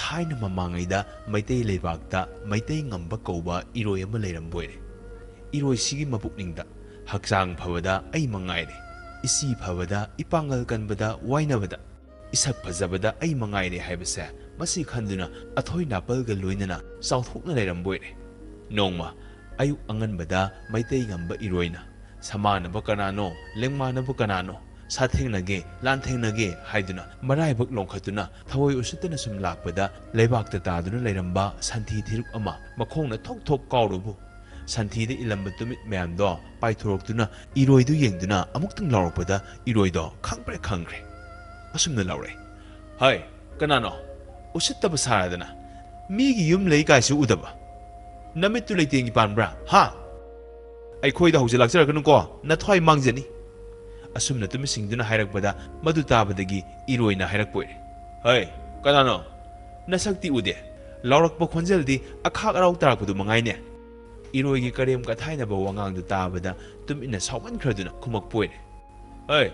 थाइना ममांगैदा Meitei लेबाकता Meitei ngamba कौबा इरोय अमा लेरमबोइरे इरोय सिगी मपुकनिंगदा हक्चांग फबदा ऐ मंगाइरे इसी फबदा इपांगल कनबदा वाइनबदा इसक फजबदा ऐ मंगाइरे हाइबसे मसी खंदुना अथोय नापलगा लोइनना चाउथोकना लेरमबोइरे नोंमा अयु अंगनबदा मैतै ngamba इरोयना समानब कनानो लेंमानब कनानो साथेंनगे लांथेंनगे हाइदुना मराइबक लोंखतुना थवोय उसितना सुम लाकपदा लेबाकता तादुना लेरंबा संथि थिरुक अमा मखोंना थोक थोक काउरुबु संथिदे इलंब तुमित म्यामदो पाइथोरक्तुना इरोयदु येंगदुना अमुक्तंग लाउरपदा इरोयदो खंगप्रे खंग्रे असुमना लाउरे हाय कनानो उसितब सारादना मीगी युम लेइ काइसु उदबा नमितु लेतेंगी पानब्रा हा अखोइदा हौजे लाक्चरकनुको नथ्वाइ मांगजनी असुमना तुमिसिंगदुना हाइरकपदा मदु ताबदगी इरोयना हाइरकपोइरे हाय कनानो नसक्ति उदे लाउरकप खोंजेलदी अखाक अराउ तारकपदु मंगाइने इरोयगी करेम कथाइनब वांगांगदु ताबदा तुमिना सावमनख्रदुना खुमकपोइरे हाय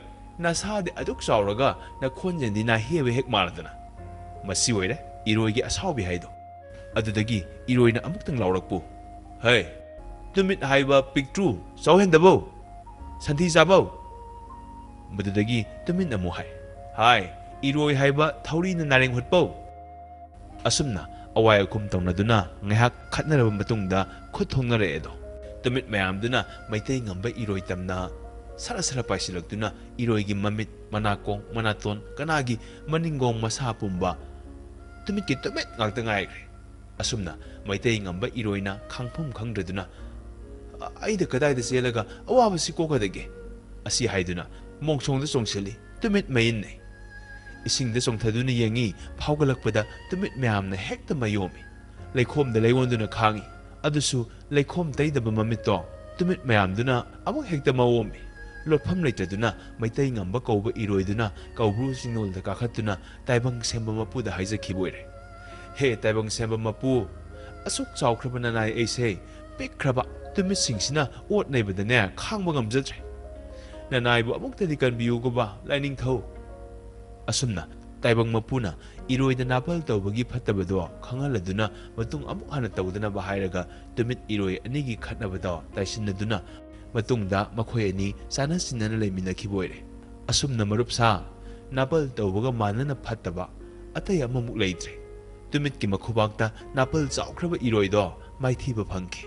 नसादे अदुक सावरगा न खोंजेंदी ना हेबे हेक मारदना मसी ओइरे इरोयगी असावबि हाइदो अदुदगी इरोयना अमुक्तंग लाउरकपु हाय तुमित हाइबा पिक्ट्रू सावहेंदबो संथि जाबो मदुदगी तुमिन अमु हाय इरोय हाइबा थौरीना नारेंग हुटपो असुमना अवाय अकुम तौनदुना ngaiak खतनरब मतुंगदा खुद थोंगनरेदो तुमित मयामदुना मैतै ngamba इरोय तमना सरा सरा पाइसिलक्तुना इरोयगी ममित मनाकोंग मनातोन कनागी मनिंगोंग मसा पुंबा तुमित के तुमित ngakta ngaiग्रे असुमना मैतै ngamba इरोयना खांगफुम खंगद्रदुना आइदा कदाइदा चेलगा अवाबसि कोकदगे असि हाइदुना मोंगसोंदा चोंगसिली तुमित मयिन्ने इसिंगदा चोंथदुना येंगी फावगलकपदा तुमित म्यामना हेक्ता मयोमी लेखोमदा लेवोंदुना खांगी अदुसु लेखोम तैदब ममितो तुमित म्यामदुना अमुक हेक्ता मवोमी लोटफम लेतदुना मैतै ngamba कौबा इरोयदुना कौब्रु सिंगोलदा काखतुना ताइबंग सेंबा मपुदा हाइजखिबोइरे हे ताइबंग सेंबा मपु असुक चावख्रबना नाय एसे पिकख्रबा तुमित सिंगसिना ओट नैबदने खांबा ngमजद्रे ननाइबु अमुक्तदि कनबियुगबा लाइनिंग थौ असुमना ताइबंग मपुना इरोयदा नापल तौबगी फत्तबदो खंगलदुना मतुंग अमुक हाना तौदना बहाइरगा तुमित इरोय अनिगी खतनबदो ताइसिनदुना मतुंगदा मखोय अनि साना सिनना लेमिनखिबोइरे असुमना मरुपसा नापल तौबगा मानना फत्तबा अतय अममुक लेइत्रे तुमित की मखुबागता नापल चावख्रबा इरोयदो माइथीबा फंगखि